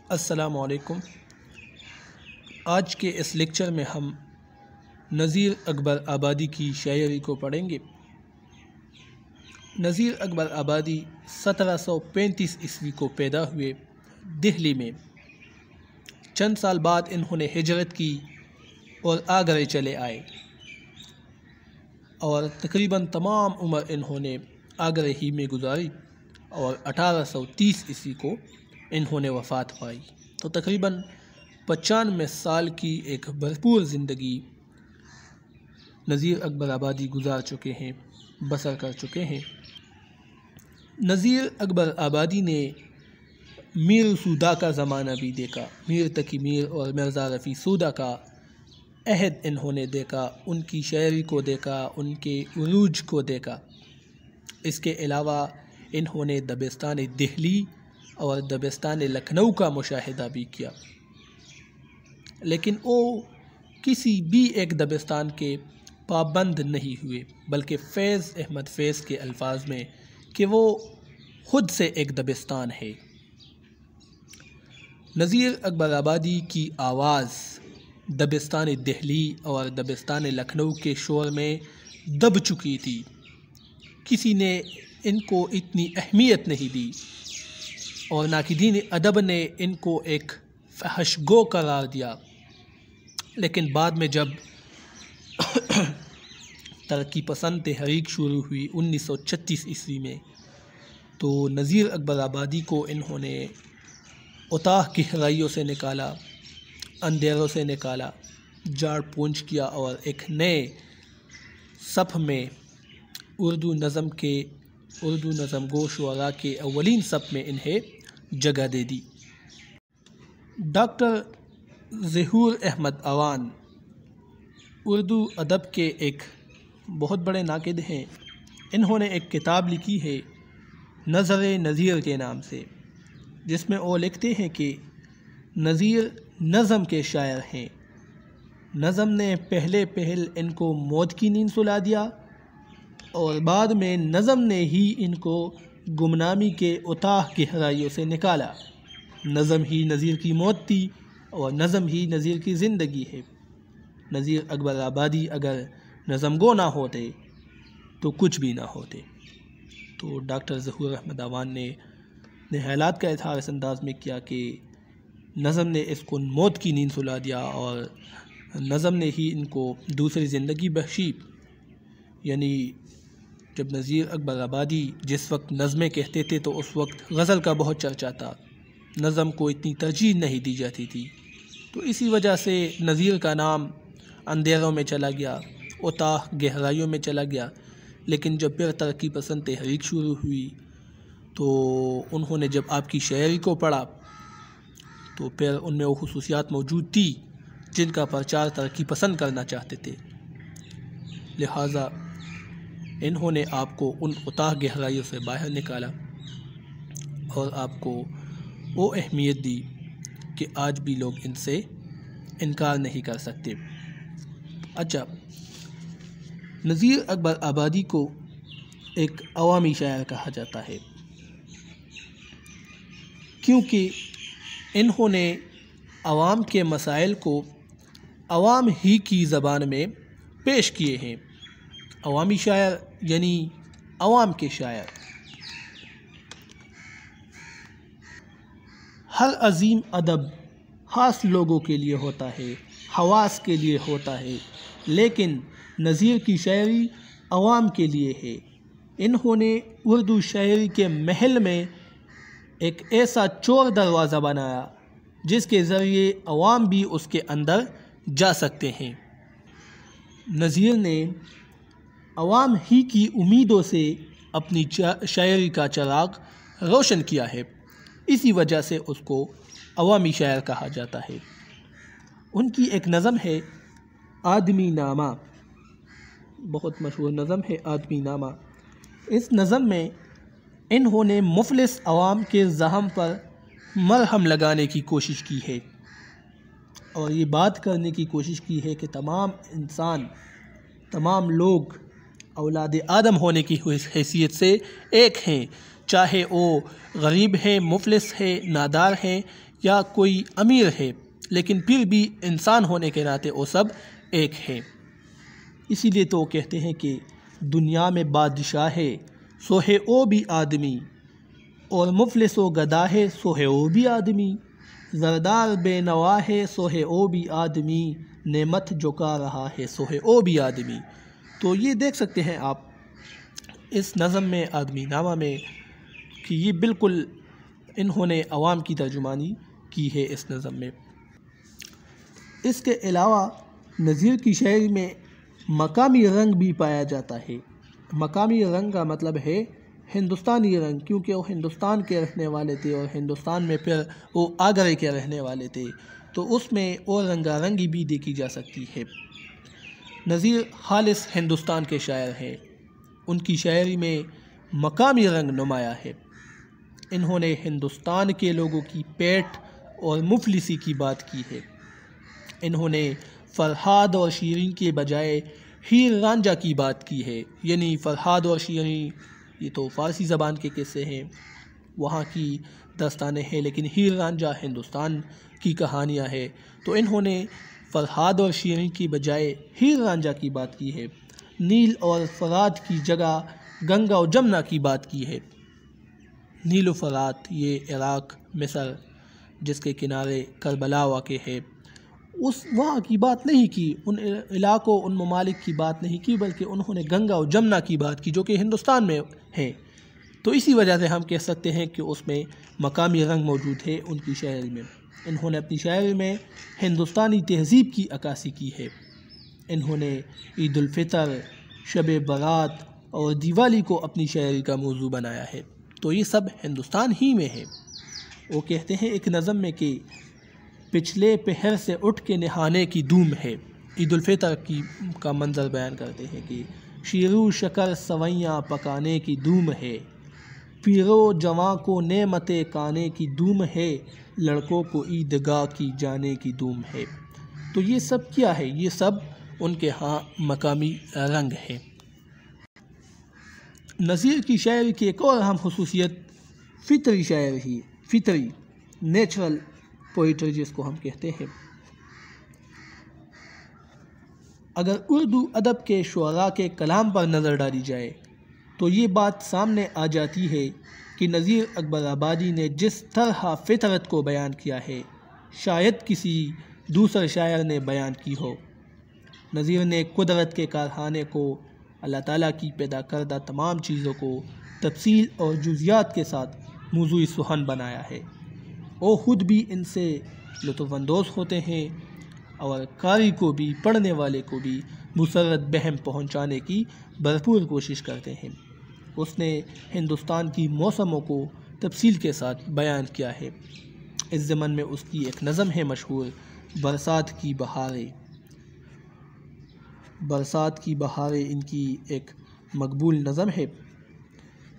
السلام علیکم۔ آج کے اس لیکچر میں ہم نذیر اکبر آبادی کی شاعری کو پڑھیں گے۔ نذیر اکبر آبادی 1735 عیسوی کو پیدا ہوئے دہلی میں۔ چند سال بعد انہوں نے ہجرت کی اور آگرے چلے آئے اور تقریباً تمام عمر انہوں نے آگرے ہی میں گزاری اور 1830 عیسوی کو انہوں نے وفات پائی۔ تو تقریباً 95 سال کی ایک بھرپور زندگی نذیر اکبر آبادی گزار چکے ہیں، بسر کر چکے ہیں۔ نذیر اکبر آبادی نے میر سودا کا زمانہ بھی دیکھا، میر تقی میر اور مرزا رفیع سودا کا عہد انہوں نے دیکھا، ان کی شاعری کو دیکھا، ان کے عروج کو دیکھا۔ اس کے علاوہ انہوں نے دبستان دہلی اور دبستان لکھنؤ کا مشاہدہ بھی کیا، لیکن وہ کسی بھی ایک دبستان کے پابند نہیں ہوئے، بلکہ فیض احمد فیض کے الفاظ میں کہ وہ خود سے ایک دبستان ہے۔ نذیر اکبر آبادی کی آواز دبستان دہلی اور دبستان لکھنؤ کے شور میں دب چکی تھی، کسی نے ان کو اتنی اہمیت نہیں دی اور ناقدین ادب نے ان کو ایک فحش گو قرار دیا۔ لیکن بعد میں جب ترقی پسند تحریک شروع ہوئی 1936 عیسوی میں، تو نذیر اکبر آبادی کو انہوں نے اتاہ گہرائیوں سے نکالا، اندھیروں سے نکالا، جاڑ پونچھ کیا اور ایک نئے صف میں اردو نظم گو شعراء کے اولین صف میں انہیں جگہ دے دی۔ ڈاکٹر ظہور احمد عوان اردو ادب کے ایک بہت بڑے ناقد ہیں۔ انہوں نے ایک کتاب لکھی ہے نظر نذیر کے نام سے، جس میں وہ لکھتے ہیں کہ نذیر نظم کے شاعر ہیں۔ نظم نے پہل ان کو موت کی نیند سلا دیا اور بعد میں نظم نے ہی ان کو گمنامی کے اتاہ گہرائیوں سے نکالا۔ نظم ہی نذیر کی موت تھی اور نظم ہی نذیر کی زندگی ہے۔ نذیر اکبر آبادی اگر نظم گو نہ ہوتے تو کچھ بھی نہ ہوتے۔ تو ڈاکٹر ظہور احمد عوان نے حالات کا اظہار اس انداز میں کیا کہ نظم نے اس کو موت کی نیند سلا دیا اور نظم نے ہی ان کو دوسری زندگی بخشی۔ یعنی جب نذیر اکبر آبادی جس وقت نظمیں کہتے تھے تو اس وقت غزل کا بہت چرچا تھا، نظم کو اتنی ترجیح نہیں دی جاتی تھی، تو اسی وجہ سے نذیر کا نام اندھیروں میں چلا گیا، اتاہ گہرائیوں میں چلا گیا۔ لیکن جب پھر ترقی پسند تحریک شروع ہوئی تو انہوں نے جب آپ کی شاعری کو پڑھا تو پھر ان میں وہ خصوصیات موجود تھی جن کا پرچار ترقی پسند کرنا چاہتے تھے، لہٰذا انہوں نے آپ کو ان اتاہ گہرائیوں سے باہر نکالا اور آپ کو وہ اہمیت دی کہ آج بھی لوگ ان سے انکار نہیں کر سکتے۔ اچھا، نذیر اکبر آبادی کو ایک عوامی شاعر کہا جاتا ہے کیونکہ انہوں نے عوام کے مسائل کو عوام ہی کی زبان میں پیش کیے ہیں۔ عوامی شاعر یعنی عوام کے شاعر۔ ہر عظیم ادب خاص لوگوں کے لیے ہوتا ہے، خواص کے لیے ہوتا ہے، لیکن نذیر کی شاعری عوام کے لیے ہے۔ انہوں نے اردو شاعری کے محل میں ایک ایسا چور دروازہ بنایا جس کے ذریعے عوام بھی اس کے اندر جا سکتے ہیں۔ نذیر نے عوام ہی کی امیدوں سے اپنی شاعری کا چراغ روشن کیا ہے، اسی وجہ سے اس کو عوامی شاعر کہا جاتا ہے۔ ان کی ایک نظم ہے آدمی نامہ، بہت مشہور نظم ہے آدمی نامہ۔ اس نظم میں انہوں نے مفلس عوام کے زخم پر مرہم لگانے کی کوشش کی ہے اور یہ بات کرنے کی کوشش کی ہے کہ تمام انسان، تمام لوگ اولاد آدم ہونے کی حیثیت سے ایک ہیں، چاہے وہ غریب ہیں، مفلس ہیں، نادار ہیں یا کوئی امیر ہے، لیکن پھر بھی انسان ہونے کے ناطے وہ سب ایک ہے۔ اسی لیے تو وہ کہتے ہیں کہ دنیا میں بادشاہ ہے سو ہے او بھی آدمی، اور مفلس و گدا ہے سو ہے او بھی آدمی، زردار بے نوا ہے سو ہے او بھی آدمی، نعمت جھکا رہا ہے سو ہے او بھی آدمی۔ تو یہ دیکھ سکتے ہیں آپ اس نظم میں، آدمی نامہ میں، کہ یہ بالکل انہوں نے عوام کی ترجمانی کی ہے اس نظم میں۔ اس کے علاوہ نظیر کی شاعری میں مقامی رنگ بھی پایا جاتا ہے۔ مقامی رنگ کا مطلب ہے ہندوستانی رنگ، کیونکہ وہ ہندوستان کے رہنے والے تھے اور ہندوستان میں پھر وہ آگرے کے رہنے والے تھے، تو اس میں اور رنگا رنگی بھی دیکھی جا سکتی ہے۔ نظیر خالص ہندوستان کے شاعر ہیں، ان کی شاعری میں مقامی رنگ نمایاں ہے۔ انہوں نے ہندوستان کے لوگوں کی پیٹ اور مفلسی کی بات کی ہے۔ انہوں نے فرہاد اور شیریں کے بجائے ہیر رانجھا کی بات کی ہے، یعنی فرہاد اور شیریں یہ تو فارسی زبان کے قصے ہیں، وہاں کی داستانیں ہیں، لیکن ہیر رانجھا ہندوستان کی کہانیاں ہیں، تو انہوں نے فرہاد اور شیریں کی بجائے ہیر رانجھا کی بات کی ہے۔ نیل اور فرات کی جگہ گنگا و جمنا کی بات کی ہے۔ نیل و فرات یہ عراق، مصر جس کے کنارے کربلا واقع ہے، وہاں کی بات نہیں کی، ان علاقوں ان ممالک کی بات نہیں کی، بلکہ انہوں نے گنگا و جمنا کی بات کی جو کہ ہندوستان میں ہے۔ تو اسی وجہ سے ہم کہہ سکتے ہیں کہ اس میں مقامی رنگ موجود ہے ان کی شاعری میں۔ انہوں نے اپنی شاعری میں ہندوستانی تہذیب کی عکاسی کی ہے۔ انہوں نے عید الفطر، شب برات اور دیوالی کو اپنی شاعری کا موضوع بنایا ہے، تو یہ سب ہندوستان ہی میں ہے۔ وہ کہتے ہیں ایک نظم میں کہ پچھلے پہر سے اٹھ کے نہانے کی دوم ہے۔ عید الفطر کا منظر بیان کرتے ہیں کہ شیرو شکر سویاں پکانے کی دوم ہے، پیرو جواں کو نعمتیں کانے کی دوم ہے، لڑکوں کو عیدگاہ کی جانے کی دوم ہے۔ تو یہ سب کیا ہے؟ یہ سب ان کے ہاں مقامی رنگ ہے۔ نظیر کی شاعری کی ایک اور اہم خصوصیت فطری شاعری، فطری نیچرل پوئٹری جس کو ہم کہتے ہیں۔ اگر اردو ادب کے شعراء کے کلام پر نظر ڈالی جائے تو یہ بات سامنے آ جاتی ہے کہ نذیر اکبر آبادی نے جس طرح فطرت کو بیان کیا ہے شاید کسی دوسرے شاعر نے بیان کی ہو۔ نذیر نے قدرت کے کارخانے کو، اللہ تعالیٰ کی پیدا کردہ تمام چیزوں کو تفصیل اور جزیات کے ساتھ موضوعی سخن بنایا ہے۔ وہ خود بھی ان سے لطف اندوز ہوتے ہیں اور قاری کو بھی، پڑھنے والے کو بھی مسرت بہم پہنچانے کی بھرپور کوشش کرتے ہیں۔ اس نے ہندوستان کی موسموں کو تفصیل کے ساتھ بیان کیا ہے۔ اس ضمن میں اس کی ایک نظم ہے مشہور، برسات کی بہاریں۔ برسات کی بہاریں ان کی ایک مقبول نظم ہے۔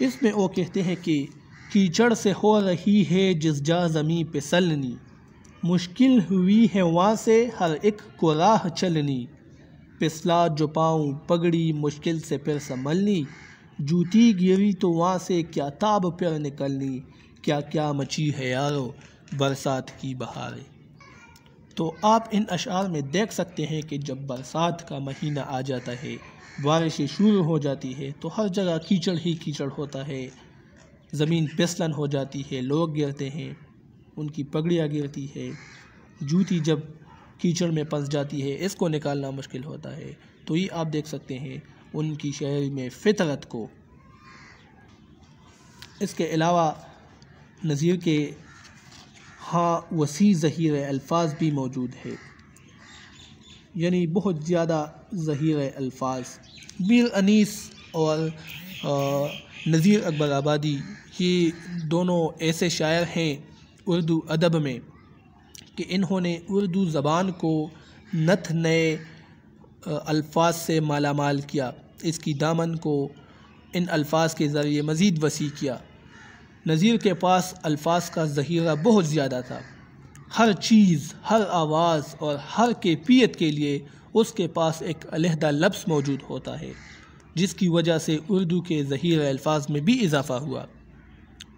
اس میں وہ کہتے ہیں کہ کیچڑ سے ہو رہی ہے جس جا زمیں پہ سلنی، مشکل ہوئی ہے وہاں سے ہر ایک کو راہ چلنی، پسلا جو پاؤں پگڑی مشکل سے پھر سنبھلنی، جوتی گری تو وہاں سے کیا تاب پھر نکلنی، کیا کیا مچی ہے یارو برسات کی بہاریں۔ تو آپ ان اشعار میں دیکھ سکتے ہیں کہ جب برسات کا مہینہ آ جاتا ہے، بارشیں شروع ہو جاتی ہے تو ہر جگہ کیچڑ ہی کیچڑ ہوتا ہے، زمین پھسلن ہو جاتی ہے، لوگ گرتے ہیں، ان کی پگڑیاں گرتی ہے، جوتی جب کیچڑ میں پھنس جاتی ہے اس کو نکالنا مشکل ہوتا ہے۔ تو یہ آپ دیکھ سکتے ہیں ان کی شاعری میں فطرت کو۔ اس کے علاوہ نظیر کے ہاں وسیع ذخیرہ الفاظ بھی موجود ہے، یعنی بہت زیادہ ذخیرہ الفاظ۔ میر انیس اور نذیر اکبر آبادی یہ دونوں ایسے شاعر ہیں اردو ادب میں کہ انہوں نے اردو زبان کو نت نئے الفاظ سے مالا مال کیا، اس کی دامن کو ان الفاظ کے ذریعے مزید وسیع کیا۔ نذیر کے پاس الفاظ کا ذخیرہ بہت زیادہ تھا، ہر چیز، ہر آواز اور ہر کیفیت کے لیے اس کے پاس ایک علیحدہ لفظ موجود ہوتا ہے، جس کی وجہ سے اردو کے ذخیرہ الفاظ میں بھی اضافہ ہوا۔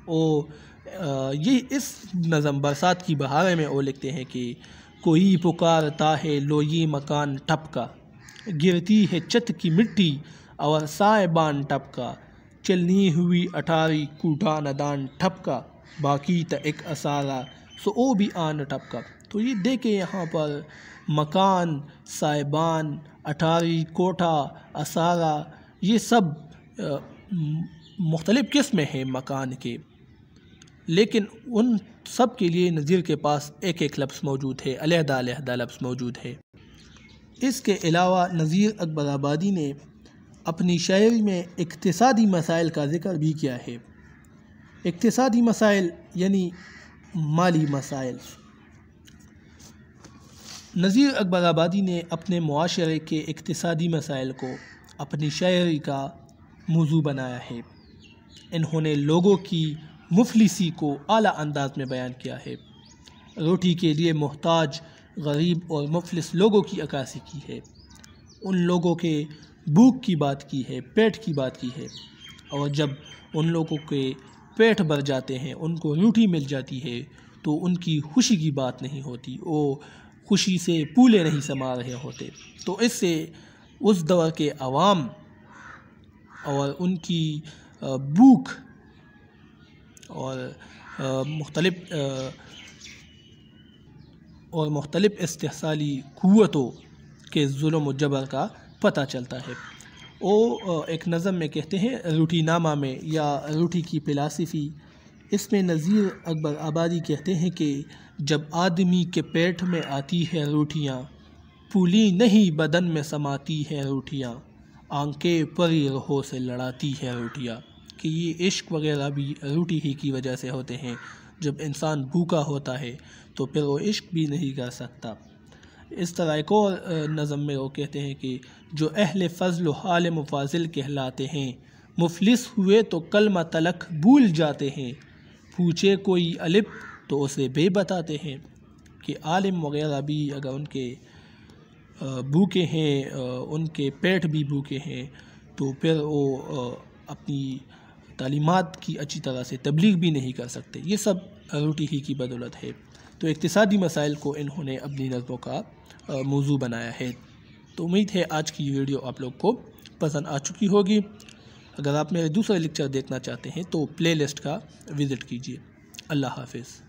وہ یہ اس نظم برسات کی بہاریں میں وہ لکھتے ہیں کہ کوئی پکارتا ہے لوئی مکان ٹپ کا، گرتی ہے چت کی مٹی اور سائبان ٹپ کا، چلنی ہوئی اٹھاری کوٹا ندان ٹھپ کا، باقی تا ایک اسارا سو او بھی آن ٹپ کا۔ تو یہ دیکھیں یہاں پر مکان، سائبان، اٹھاری، کوٹھا، اسارا، یہ سب مختلف قسمیں ہیں مکان کے، لیکن ان سب کے لیے نظیر کے پاس ایک ایک لفظ موجود ہے، علیحدہ علیحدہ لفظ موجود ہے۔ اس کے علاوہ نظیر اکبر آبادی نے اپنی شاعری میں اقتصادی مسائل کا ذکر بھی کیا ہے۔ اقتصادی مسائل یعنی مالی مسائل۔ نظیر اکبر آبادی نے اپنے معاشرے کے اقتصادی مسائل کو اپنی شاعری کا موضوع بنایا ہے۔ انہوں نے لوگوں کی مفلسی کو اعلیٰ انداز میں بیان کیا ہے، روٹی کے لیے محتاج، غریب اور مفلس لوگوں کی عکاسی کی ہے، ان لوگوں کے بھوک کی بات کی ہے، پیٹ کی بات کی ہے، اور جب ان لوگوں کے پیٹ بھر جاتے ہیں، ان کو روٹی مل جاتی ہے تو ان کی خوشی کی بات نہیں ہوتی، وہ خوشی سے پھولے نہیں سما رہے ہوتے۔ تو اس سے اس دور کے عوام اور ان کی بھوک اور مختلف استحصالی قوتوں کے ظلم و جبر کا پتہ چلتا ہے۔ وہ ایک نظم میں کہتے ہیں، روٹی نامہ میں یا روٹی کی فلسفی، اس میں نظیر اکبر آبادی کہتے ہیں کہ جب آدمی کے پیٹ میں آتی ہے روٹیاں، پھولی نہیں بدن میں سماتی ہیں روٹیاں، آنکھیں پری رہوں سے لڑاتی ہیں روٹیاں، کہ یہ عشق وغیرہ بھی روٹی ہی کی وجہ سے ہوتے ہیں۔ جب انسان بھوکا ہوتا ہے تو پھر وہ عشق بھی نہیں کر سکتا۔ اس طرح ایک اور نظم میں وہ کہتے ہیں کہ جو اہل فضل و حال مفاضل کہلاتے ہیں، مفلس ہوئے تو کلمہ تلک بھول جاتے ہیں، پوچھے کوئی الف تو اسے بے بتاتے ہیں، کہ عالم وغیرہ بھی اگر ان کے بھوکے ہیں، ان کے پیٹ بھی بھوکے ہیں، تو پھر وہ اپنی تعلیمات کی اچھی طرح سے تبلیغ بھی نہیں کر سکتے۔ یہ سب روٹی ہی کی بدولت ہے۔ تو اقتصادی مسائل کو انہوں نے اپنی نظموں کا موضوع بنایا ہے۔ تو امید ہے آج کی ویڈیو آپ لوگ کو پسند آ چکی ہوگی۔ اگر آپ میرے دوسرے لیکچر دیکھنا چاہتے ہیں تو پلے لسٹ کا وزٹ کیجیے۔ اللہ حافظ۔